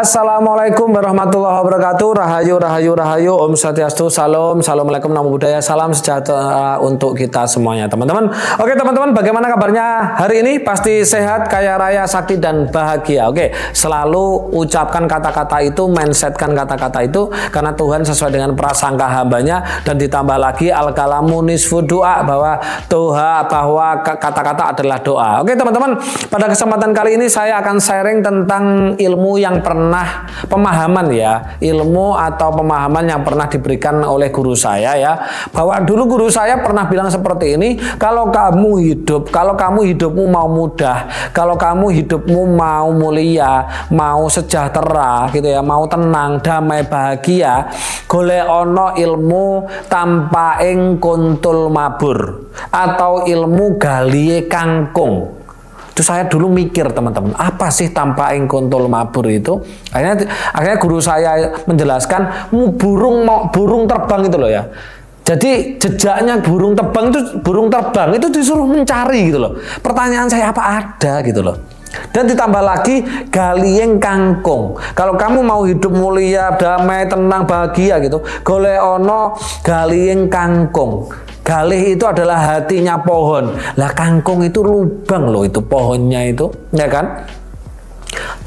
Assalamualaikum warahmatullahi wabarakatuh. Rahayu, rahayu, rahayu. Om Swastiastu, salam, assalamualaikum, namo buddhaya, salam sejahtera untuk kita semuanya, teman-teman. Oke, teman-teman, bagaimana kabarnya hari ini? Pasti sehat, kaya raya, sakti dan bahagia. Oke, selalu ucapkan kata-kata itu, mindsetkan kata-kata itu, karena Tuhan sesuai dengan prasangka hambanya, dan ditambah lagi al-kalamu nisfu doa, bahwa kata-kata adalah doa. Oke, teman-teman, pada kesempatan kali ini saya akan sharing tentang ilmu yang pemahaman ya, ilmu atau pemahaman yang pernah diberikan oleh guru saya ya, bahwa dulu guru saya pernah bilang seperti ini, kalau kamu hidupmu mau mudah, kalau kamu hidupmu mau mulia, mau sejahtera gitu ya, mau tenang, damai, bahagia, golek ono ilmu tanpa ing kuntul mabur atau ilmu galie kangkung. Itu saya dulu mikir, teman-teman, apa sih tanpa ing kuntul mabur itu? Akhirnya guru saya menjelaskan burung terbang itu loh ya. Jadi jejaknya burung terbang itu disuruh mencari gitu loh. Pertanyaan saya, apa ada gitu loh. Dan ditambah lagi galieng kangkung. Kalau kamu mau hidup mulia, damai, tenang, bahagia gitu, golek ono galieng kangkung. Galih itu adalah hatinya pohon. Lah kangkung itu lubang loh, itu pohonnya itu, ya kan?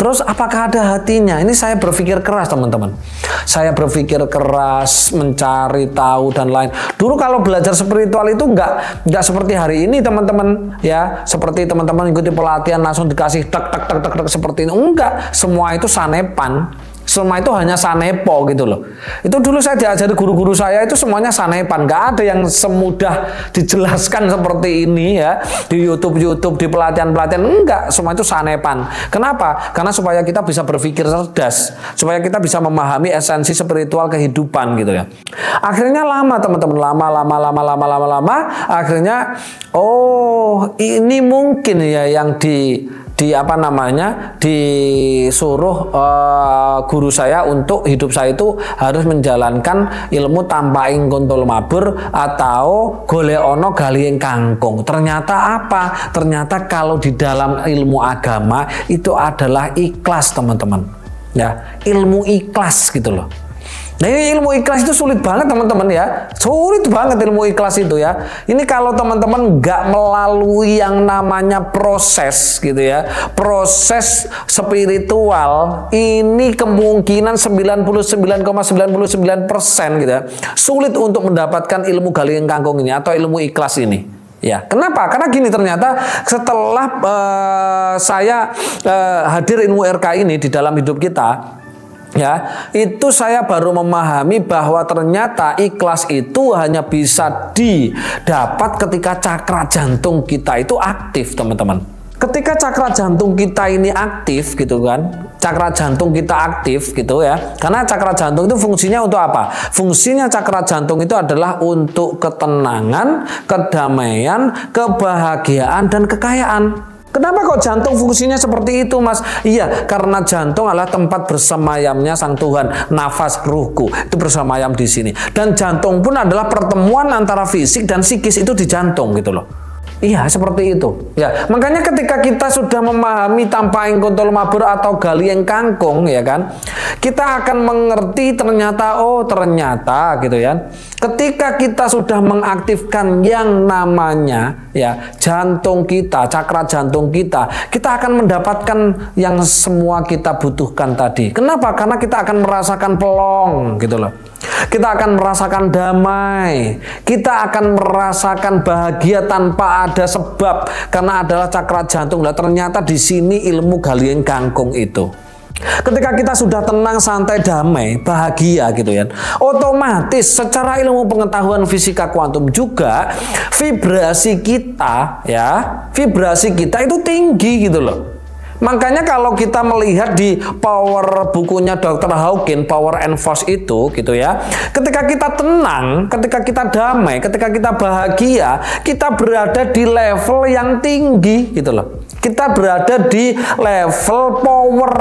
Terus apakah ada hatinya? Ini saya berpikir keras, teman-teman. Saya berpikir keras, mencari tahu dan lain. Dulu kalau belajar spiritual itu nggak seperti hari ini, teman-teman. Ya, seperti teman-teman ikuti pelatihan langsung dikasih tek seperti ini. Enggak, semua itu sanepan. Semua itu hanya sanepo gitu loh. Itu dulu saya diajari guru-guru saya itu semuanya sanepan. Nggak ada yang semudah dijelaskan seperti ini ya. Di YouTube, di pelatihan-pelatihan. Enggak, semua itu sanepan. Kenapa? Karena supaya kita bisa berpikir cerdas. Supaya kita bisa memahami esensi spiritual kehidupan gitu ya. Akhirnya lama, teman-teman. Lama. Akhirnya, oh ini mungkin ya yang disuruh guru saya untuk hidup saya itu harus menjalankan ilmu tanpa ing kuntul mabur atau golek ono galieng kangkung. Ternyata apa? Ternyata kalau di dalam ilmu agama itu adalah ikhlas, teman-teman. Ya, ilmu ikhlas gitu loh. Nah, ini ilmu ikhlas itu sulit banget, teman-teman ya. Sulit banget ilmu ikhlas itu ya. Ini kalau teman-teman nggak melalui yang namanya proses gitu ya. Proses spiritual, ini kemungkinan 99,99% gitu ya. Sulit untuk mendapatkan ilmu galieng kangkung ini atau ilmu ikhlas ini. Ya, kenapa? Karena gini, ternyata setelah saya hadir ilmu RK ini di dalam hidup kita, ya, itu saya baru memahami bahwa ternyata ikhlas itu hanya bisa didapat ketika cakra jantung kita itu aktif, teman-teman. Ketika cakra jantung kita ini aktif gitu kan, cakra jantung kita aktif gitu ya, karena cakra jantung itu fungsinya untuk apa? Fungsinya cakra jantung itu adalah untuk ketenangan, kedamaian, kebahagiaan, dan kekayaan. Kenapa kok jantung fungsinya seperti itu, Mas? Iya, karena jantung adalah tempat bersemayamnya Sang Tuhan, nafas ruhku itu bersemayam di sini. Dan jantung pun adalah pertemuan antara fisik dan psikis itu di jantung gitu loh. Iya, seperti itu. Ya, makanya ketika kita sudah memahami tanpa ing kuntul mabur atau galieng kangkung, ya kan, kita akan mengerti ternyata, oh ternyata gitu ya. Ketika kita sudah mengaktifkan yang namanya ya jantung kita, cakra jantung kita akan mendapatkan yang semua kita butuhkan tadi. Kenapa? Karena kita akan merasakan pelong gitu loh. Kita akan merasakan damai, kita akan merasakan bahagia tanpa ada sebab, karena adalah cakra jantung. Nah, ternyata di sini ilmu galieng kangkung itu. Ketika kita sudah tenang, santai, damai, bahagia gitu ya, otomatis secara ilmu pengetahuan fisika kuantum juga vibrasi kita itu tinggi gitu loh. Makanya kalau kita melihat di power bukunya Dr. Hawkins, Power and Force itu gitu ya, ketika kita tenang, ketika kita damai, ketika kita bahagia, kita berada di level yang tinggi gitu loh. Kita berada di level power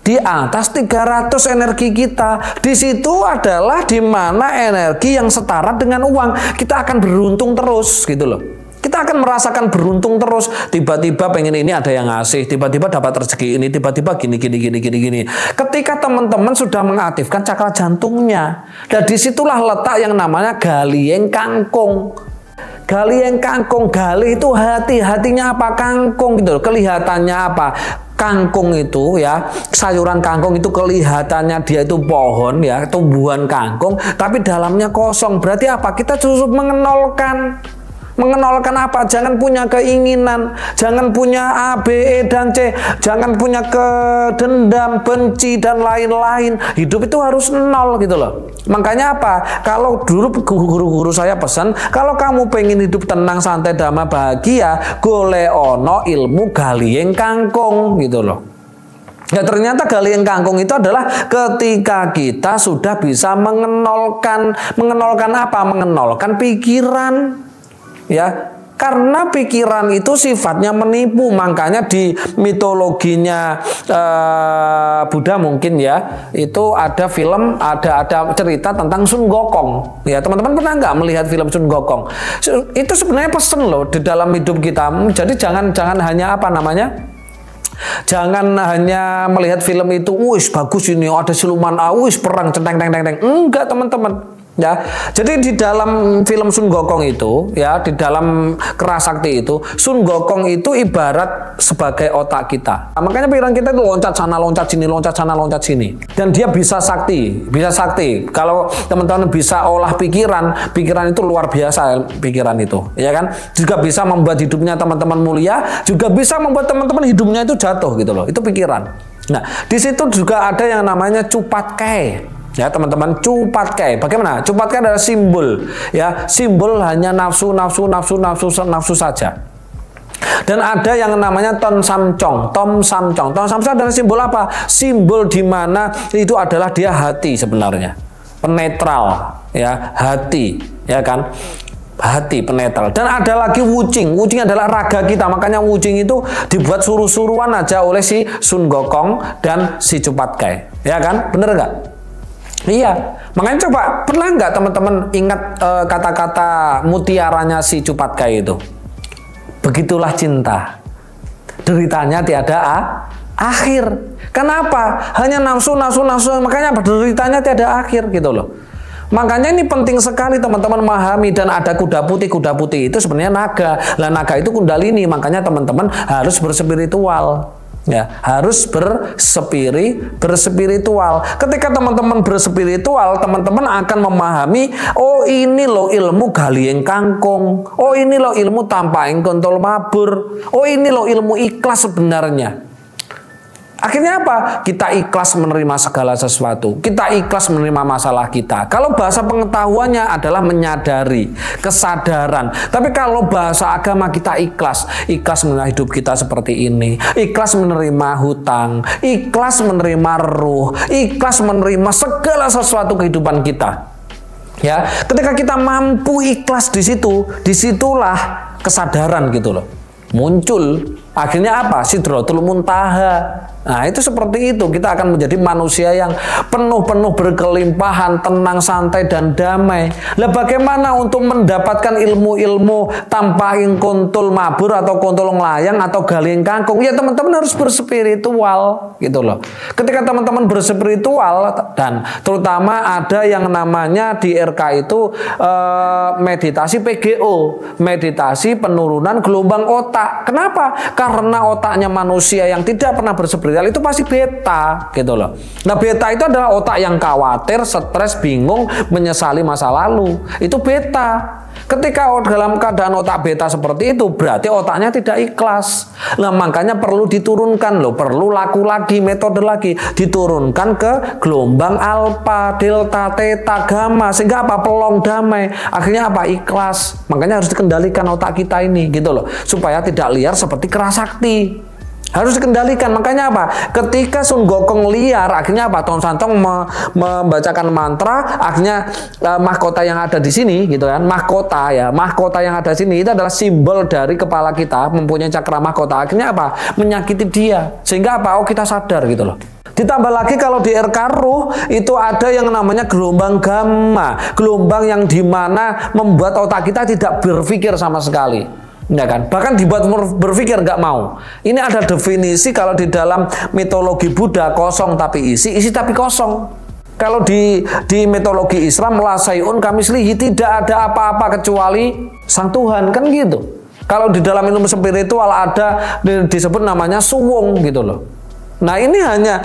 di atas 300 energi kita. Di situ adalah di mana energi yang setara dengan uang. Kita akan beruntung terus gitu loh. Kita akan merasakan beruntung terus. Tiba-tiba pengen ini ada yang ngasih, tiba-tiba dapat rezeki ini, tiba-tiba gini. Ketika teman-teman sudah mengaktifkan cakra jantungnya, dan disitulah letak yang namanya galiyeng kangkung. Galiyeng kangkung, gali itu hatinya apa? Kangkung gitu. Kelihatannya apa? Kangkung itu ya, sayuran kangkung itu kelihatannya dia itu pohon ya, tumbuhan kangkung, tapi dalamnya kosong. Berarti apa? Kita justru mengenolkan apa? Jangan punya keinginan, jangan punya A, B, E, dan C, jangan punya kedendam, benci, dan lain-lain. Hidup itu harus nol gitu loh. Makanya apa? Kalau dulu guru-guru saya pesan, kalau kamu pengen hidup tenang, santai, damai, bahagia, golek ono ilmu galiyeng kangkung gitu loh. Ya ternyata galiyeng kangkung itu adalah ketika kita sudah bisa mengenolkan apa? Mengenolkan pikiran. Ya, karena pikiran itu sifatnya menipu. Makanya di mitologinya Buddha mungkin ya, itu ada film, ada cerita tentang Sun Gokong. Ya, teman-teman pernah nggak melihat film Sun Gokong? Itu sebenarnya pesen loh di dalam hidup kita. Jadi jangan hanya apa namanya? Jangan hanya melihat film itu, wis bagus ini, ada siluman, wis perang, centeng. Enggak, teman-teman. Ya, jadi di dalam film Sun Gokong itu, ya, di dalam Kerasakti itu, Sun Gokong itu ibarat sebagai otak kita. Nah, makanya pikiran kita itu loncat sana, loncat sini, loncat sana, loncat sini. Dan dia bisa sakti. Kalau teman-teman bisa olah pikiran itu luar biasa pikiran itu, ya kan? Juga bisa membuat hidupnya teman-teman mulia, juga bisa membuat teman-teman hidupnya itu jatuh gitu loh. Itu pikiran. Nah, di situ juga ada yang namanya cupat kai. Ya teman-teman, cupat kai. Bagaimana? Cupat kai adalah simbol. Ya, simbol hanya nafsu saja. Dan ada yang namanya tom samcong. Tom samcong adalah simbol apa? Simbol di mana itu adalah dia hati sebenarnya. Penetral, ya, hati, ya kan? Hati penetral. Dan ada lagi wucing. Wucing adalah raga kita. Makanya wucing itu dibuat suruh-suruan aja oleh si Sun Gokong dan si cupat kai. Ya kan? Bener nggak? Iya, makanya coba pernah nggak teman-teman ingat kata-kata mutiaranya si cupat kai itu? Begitulah cinta, deritanya tiada akhir. Kenapa? Hanya nafsu, makanya deritanya tiada akhir gitu loh. Makanya ini penting sekali teman-teman memahami. Dan ada kuda putih itu sebenarnya naga. Lah naga itu kundalini, makanya teman-teman harus berspiritual. Ya, harus berspiritual. Ketika teman-teman berspiritual, teman-teman akan memahami, oh ini loh ilmu galiyeng kangkung, oh ini loh ilmu tampaing kontol mabur, oh ini loh ilmu ikhlas sebenarnya. Akhirnya apa? Kita ikhlas menerima segala sesuatu. Kita ikhlas menerima masalah kita. Kalau bahasa pengetahuannya adalah menyadari, kesadaran. Tapi kalau bahasa agama kita ikhlas menerima hidup kita seperti ini. Ikhlas menerima hutang, ikhlas menerima ruh, ikhlas menerima segala sesuatu kehidupan kita. Ya, ketika kita mampu ikhlas di situ, disitulah kesadaran gitu loh. Muncul. Akhirnya apa? Sidratul Muntaha. Nah itu seperti itu. Kita akan menjadi manusia yang penuh berkelimpahan, tenang, santai, dan damai. Lah bagaimana untuk mendapatkan ilmu-ilmu tanpa kuntul mabur atau kuntul ngelayang atau galiyeng kangkung? Ya teman-teman harus berspiritual gitu loh. Ketika teman-teman berspiritual, dan terutama ada yang namanya di RK itu meditasi PGO, meditasi penurunan gelombang otak. Kenapa? Karena otaknya manusia yang tidak pernah berspiritual itu pasti beta gitu loh. Nah beta itu adalah otak yang khawatir, stres, bingung, menyesali masa lalu. Itu beta. Ketika dalam keadaan otak beta seperti itu, berarti otaknya tidak ikhlas. Nah makanya perlu diturunkan loh, perlu laku lagi, metode lagi, diturunkan ke gelombang alfa, delta, theta, gamma, sehingga apa? Pelong damai. Akhirnya apa? Ikhlas. Makanya harus dikendalikan otak kita ini gitu loh, supaya tidak liar seperti Kerasakti. Harus dikendalikan. Makanya apa? Ketika Sun Gokong liar, akhirnya apa? Tom Santong membacakan mantra, akhirnya mahkota yang ada di sini, gitu kan? Mahkota ya, mahkota yang ada di sini itu adalah simbol dari kepala kita, mempunyai cakra mahkota. Akhirnya apa? Menyakiti dia. Sehingga apa? Oh kita sadar gitu loh. Ditambah lagi kalau di RK Ruh itu ada yang namanya gelombang gamma, gelombang yang dimana membuat otak kita tidak berpikir sama sekali. Ya kan? Bahkan dibuat berpikir nggak mau. Ini ada definisi kalau di dalam mitologi Buddha, kosong tapi isi, isi tapi kosong. Kalau di mitologi Islam, la sayun kamislihi, tidak ada apa-apa kecuali Sang Tuhan, kan gitu. Kalau di dalam ilmu spiritual ada disebut namanya suwung gitu loh. Nah, ini hanya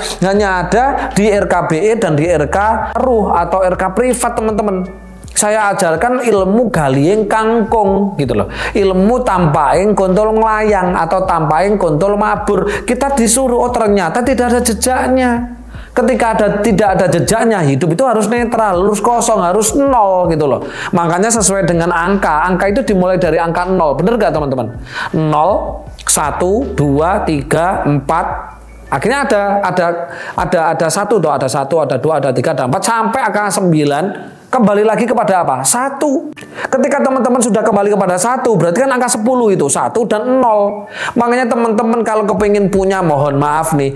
ada di RKBE dan di RK ruh atau RK privat, teman-teman. Saya ajarkan ilmu galieng kangkung gitu loh. Ilmu tampaing kontol nglayang atau tampaing kontol mabur. Kita disuruh, oh ternyata tidak ada jejaknya. Ketika tidak ada jejaknya, hidup itu harus netral, harus kosong, harus nol gitu loh. Makanya sesuai dengan angka. Angka itu dimulai dari angka 0. Bener gak teman-teman? 0, 1, 2, 3, 4. Akhirnya ada 1 tuh, ada 1, ada 2, ada 3, ada 4 sampai angka 9. Kembali lagi kepada apa? 1. Ketika teman-teman sudah kembali kepada 1, berarti kan angka 10 itu 1 dan 0. Makanya teman-teman kalau kepingin punya, mohon maaf nih,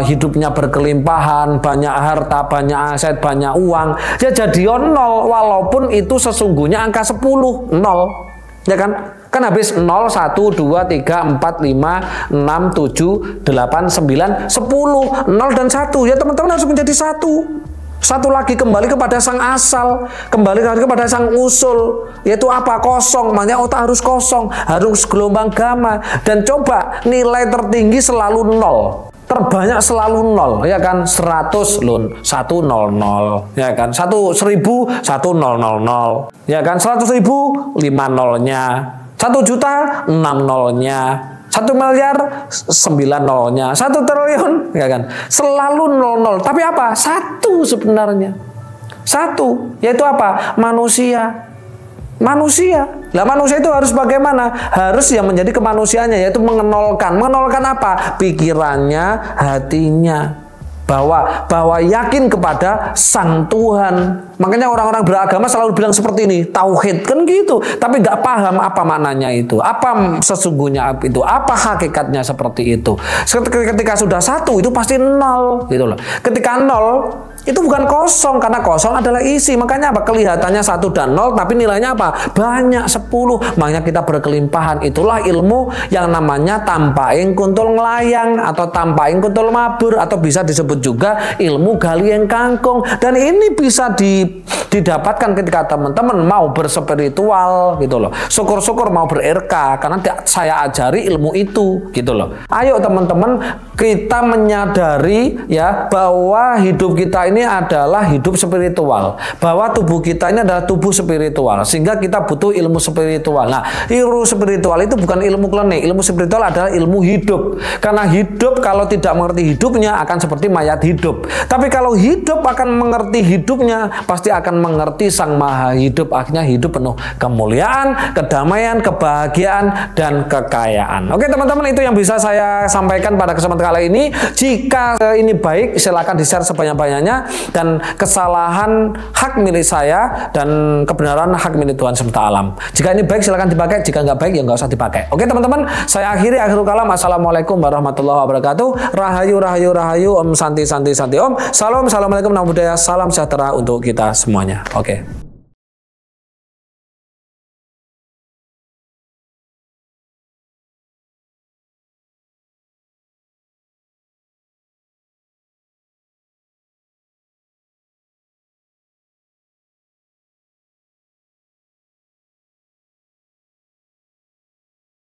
hidupnya berkelimpahan, banyak harta, banyak aset, banyak uang, ya jadi 0, walaupun itu sesungguhnya angka 10, 0. Ya kan? Kan habis 0, 1, 2, 3, 4, 5, 6, 7, 8, 9, 10. 0 dan 1. Ya teman-teman harus menjadi 1. Satu lagi kembali kepada sang asal, kembali kepada sang usul, yaitu apa? Kosong. Makanya otak harus kosong, harus gelombang gamma. Dan coba nilai tertinggi selalu 0, terbanyak selalu 0, ya kan? 100 lun 100, ya kan? 1.000 1000, ya kan? 100.000 5 nolnya, 1 juta 6 nolnya, 1 miliar 9 nolnya, 1 triliun, ya kan? Selalu 00. Tapi apa? 1 sebenarnya. 1, yaitu apa? Manusia. Manusia. Lah manusia itu harus bagaimana? Harus yang menjadi kemanusiaannya, yaitu mengenolkan. Mengenolkan apa? Pikirannya, hatinya. Bahwa yakin kepada Sang Tuhan. Makanya orang-orang beragama selalu bilang seperti ini, tauhid kan gitu, tapi nggak paham apa maknanya itu, apa sesungguhnya itu, apa hakikatnya seperti itu. Ketika sudah 1 itu pasti 0 gitu loh. Ketika 0 itu bukan kosong, karena kosong adalah isi. Makanya apa? Kelihatannya 1 dan 0, tapi nilainya apa? Banyak, 10. Makanya kita berkelimpahan. Itulah ilmu yang namanya tampaing kuntul nglayang atau tampaing kuntul mabur, atau bisa disebut juga ilmu galieng kangkung. Dan ini bisa didapatkan ketika teman-teman mau berspiritual gitu loh. Syukur-syukur mau ber-RK karena saya ajari ilmu itu gitu loh. Ayo teman-teman, kita menyadari ya bahwa hidup kita ini adalah hidup spiritual, bahwa tubuh kita ini adalah tubuh spiritual, sehingga kita butuh ilmu spiritual. Nah, ilmu spiritual itu bukan ilmu klinik. Ilmu spiritual adalah ilmu hidup. Karena hidup kalau tidak mengerti hidupnya akan seperti mayat hidup. Tapi kalau hidup akan mengerti hidupnya, pasti akan mengerti Sang Maha Hidup. Akhirnya hidup penuh kemuliaan, kedamaian, kebahagiaan, dan kekayaan. Oke teman-teman, itu yang bisa saya sampaikan pada kesempatan kali ini. Jika ini baik, silakan di-share sebanyak-banyaknya, dan kesalahan hak milik saya dan kebenaran hak milik Tuhan semesta alam. Jika ini baik silakan dipakai, jika nggak baik ya nggak usah dipakai. Oke teman-teman, saya akhiri akhirul kalam. Assalamualaikum warahmatullahi wabarakatuh. Rahayu rahayu rahayu, om santi santi santi om. Salam, assalamualaikum, namo buddhaya, salam sejahtera untuk kita semuanya. Oke.